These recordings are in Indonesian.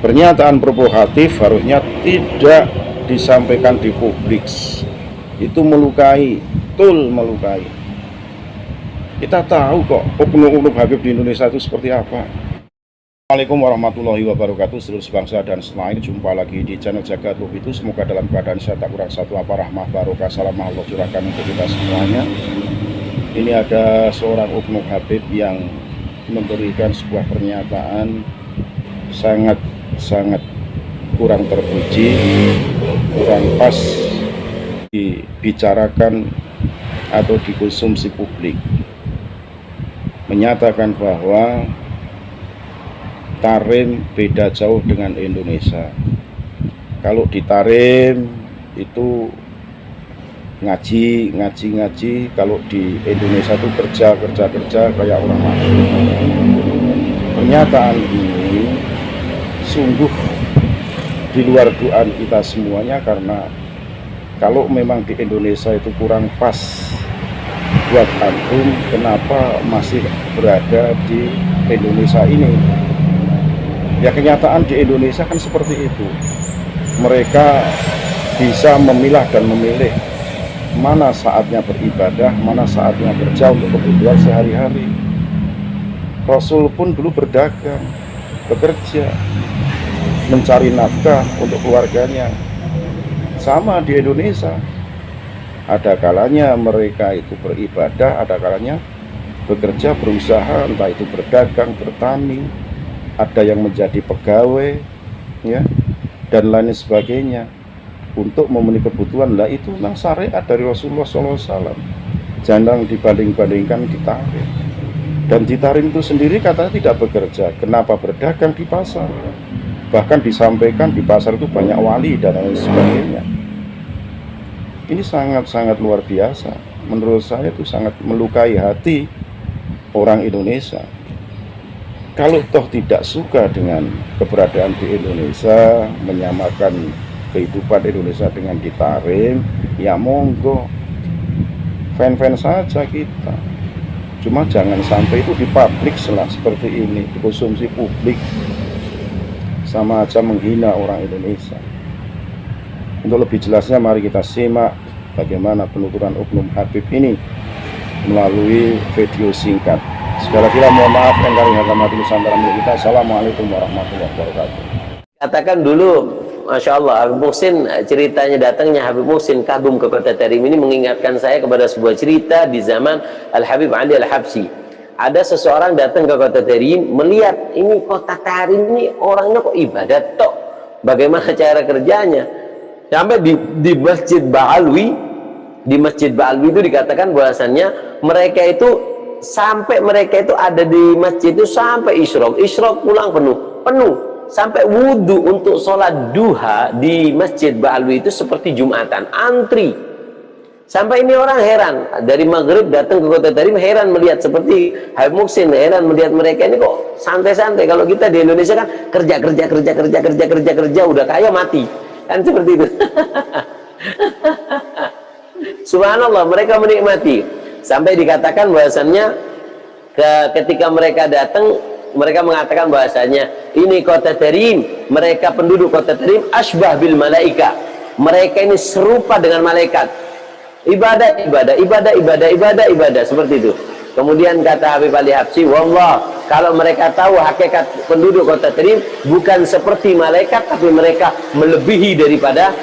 Pernyataan provokatif harusnya tidak disampaikan di publik. Itu melukai, betul melukai. Kita tahu kok oknum-oknum Habib di Indonesia itu seperti apa. Assalamualaikum warahmatullahi wabarakatuh. Seluruh sebangsa dan setanah, jumpa lagi di channel Jagat Lub itu. Semoga dalam keadaan sehat, tak kurang satu apa, rahmah barokah salam Allah curahkan untuk kita semuanya. Ini ada seorang oknum Habib yang memberikan sebuah pernyataan sangat kurang terpuji, kurang pas dibicarakan atau dikonsumsi publik. Menyatakan bahwa Tarim beda jauh dengan Indonesia. Kalau di Tarim itu ngaji, kalau di Indonesia itu kerja kayak orang mati. Pernyataan ini sungguh di luar dugaan kita semuanya, karena kalau memang di Indonesia itu kurang pas buat antum, kenapa masih berada di Indonesia ini? Ya, kenyataan di Indonesia kan seperti itu. Mereka bisa memilah dan memilih mana saatnya beribadah, mana saatnya kerja untuk kebutuhan sehari-hari. Rasul pun dulu berdagang, bekerja, mencari nafkah untuk keluarganya. Sama di Indonesia, ada kalanya mereka itu beribadah, ada kalanya bekerja, berusaha, entah itu berdagang, bertani, ada yang menjadi pegawai, ya, dan lain sebagainya untuk memenuhi kebutuhan. Lah itu memang syariat dari Rasulullah SAW. Jangan dibanding-bandingkan di Tarim. Dan di Tarim itu sendiri katanya tidak bekerja. Kenapa berdagang di pasar? Bahkan disampaikan di pasar itu banyak wali dan lain sebagainya. Ini sangat luar biasa. Menurut saya itu sangat melukai hati orang Indonesia. Kalau toh tidak suka dengan keberadaan di Indonesia, menyamakan kehidupan Indonesia dengan di Tarim, ya monggo, fan-fan saja kita. Cuma jangan sampai itu dipublik seperti ini, dikonsumsi publik, sama aja menghina orang Indonesia. Untuk lebih jelasnya, mari kita simak bagaimana penuturan oknum Habib ini melalui video singkat. Sekali lagi mohon maaf yang kami hormati Nusantara milik kita. Assalamualaikum warahmatullahi wabarakatuh. Katakan dulu, Masya Allah, Habib Muhsin, ceritanya datangnya Habib Muhsin kagum ke kota Tarim ini mengingatkan saya kepada sebuah cerita di zaman Al-Habib Ali Al-Habsyi. Ada seseorang datang ke kota Tarim, melihat ini kota Tarim ini orangnya kok ibadat tok, bagaimana cara kerjanya. Sampai di Masjid Ba'alwi, di Masjid Ba'alwi itu dikatakan bahwasannya mereka itu sampai mereka itu ada di masjid itu sampai isyraq pulang penuh sampai wudhu untuk sholat duha di Masjid Ba'alwi itu seperti Jumatan, antri. Sampai ini orang heran, dari maghrib datang ke kota Tarim, heran melihat seperti Habib Muhsin, heran melihat mereka ini kok santai-santai. Kalau kita di Indonesia kan kerja udah kaya mati kan, seperti itu. Subhanallah, mereka menikmati. Sampai dikatakan bahwasannya ketika mereka datang, mereka mengatakan bahwasannya ini kota Tarim, mereka penduduk kota Tarim asbah bil malaika. Mereka ini serupa dengan malaikat. Ibadah seperti itu. Kemudian kata Habib Ali Habsyi, wallah, kalau mereka tahu hakikat penduduk kota Tarim bukan seperti malaikat, tapi mereka melebihi daripada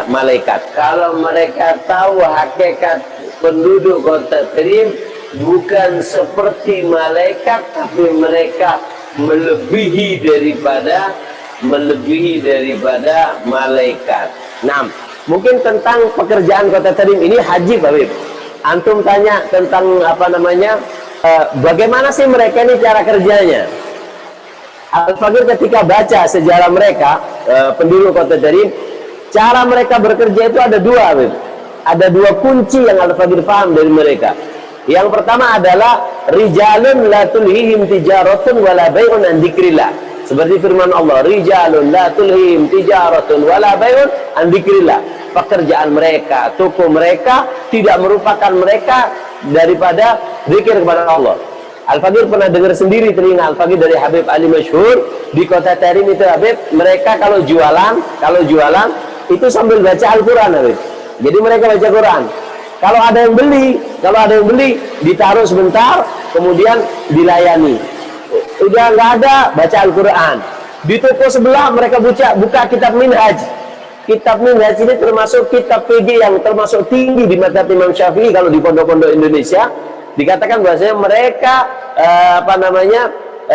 malaikat. Kalau mereka tahu hakikat penduduk kota Tarim bukan seperti malaikat, tapi mereka melebihi daripada malaikat. Nah, mungkin tentang pekerjaan kota Tarim ini haji, Habib. Antum tanya tentang apa namanya, bagaimana sih mereka ini cara kerjanya. Al-Faqir ketika baca sejarah mereka, penduduk kota Tarim, cara mereka bekerja itu ada dua, Habib. Ada dua kunci yang Al-Faqir paham dari mereka. Yang pertama adalah rijalun la tulhihim tijaratun wala bai'un an dzikrillah. Seperti firman Allah, rijalun la tulhihim tijaratun wala bai'un an dzikrillah. Pekerjaan mereka, toko mereka tidak merupakan mereka daripada zikir kepada Allah. Al-Faqir pernah dengar sendiri telinga Al-Faqir dari Habib Ali masyhur di kota Tarim itu. Habib, mereka kalau jualan itu sambil baca Al-Quran, Habib. Jadi mereka baca Quran. Kalau ada yang beli ditaruh sebentar, kemudian dilayani. Udah nggak ada, baca Al-Quran. Di toko sebelah mereka buka kitab Minhaj. Kitab Minhaj ini termasuk kitab PG yang termasuk tinggi di madzhab Imam Syafi'i kalau di pondok-pondok Indonesia. Dikatakan bahwasanya mereka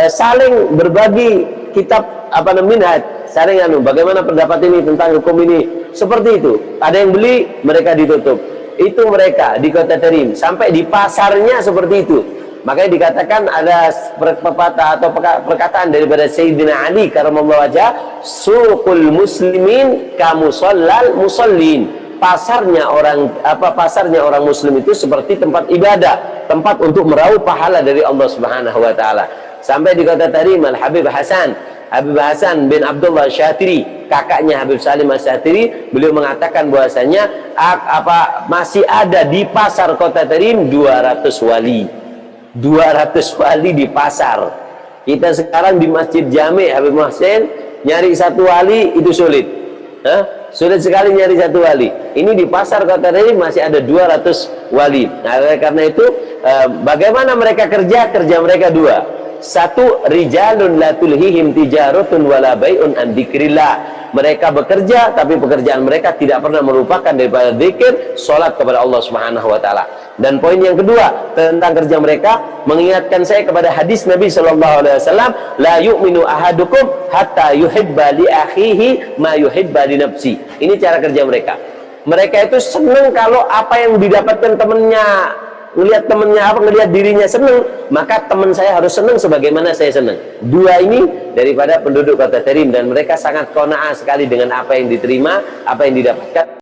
saling berbagi kitab Minhaj, saling bagaimana pendapat ini tentang hukum ini, seperti itu. Ada yang beli, mereka ditutup. Itu mereka di kota Tarim, sampai di pasarnya seperti itu. Makanya dikatakan ada pepatah atau perkataan daripada Sayyidina Ali karramallahu wajhah, suqul muslimin kamusallal musallin. Pasarnya orang muslim itu seperti tempat ibadah, tempat untuk meraup pahala dari Allah Subhanahu wa taala. Sampai di kota Tarim, Habib Hasan bin Abdullah Syatiri, kakaknya Habib Salim Syatiri, beliau mengatakan bahwasanya masih ada di pasar kota Tarim 200 wali. 200 wali di pasar. Kita sekarang di Masjid Jami Habib Muhsin nyari satu wali itu sulit. Sulit sekali nyari satu wali. Ini di pasar kota Tarim masih ada 200 wali. Nah, karena itu bagaimana mereka kerja mereka dua. Satu, rijalun la tulhihim tijaratun wala bai'un an dzikrillah. Mereka bekerja tapi pekerjaan mereka tidak pernah melupakan daripada zikir, salat kepada Allah Subhanahu wa taala. Dan poin yang kedua tentang kerja mereka mengingatkan saya kepada hadis Nabi sallallahu alaihi wasallam, la yu'minu ahadukum hatta yuhibba li akhihi ma yuhibba li nafsi. Ini cara kerja mereka. Mereka itu senang kalau apa yang didapatkan temannya, ngelihat dirinya senang, maka teman saya harus senang sebagaimana saya senang. Dua ini daripada penduduk kota Tarim, dan mereka sangat qanaah sekali dengan apa yang diterima, apa yang didapatkan.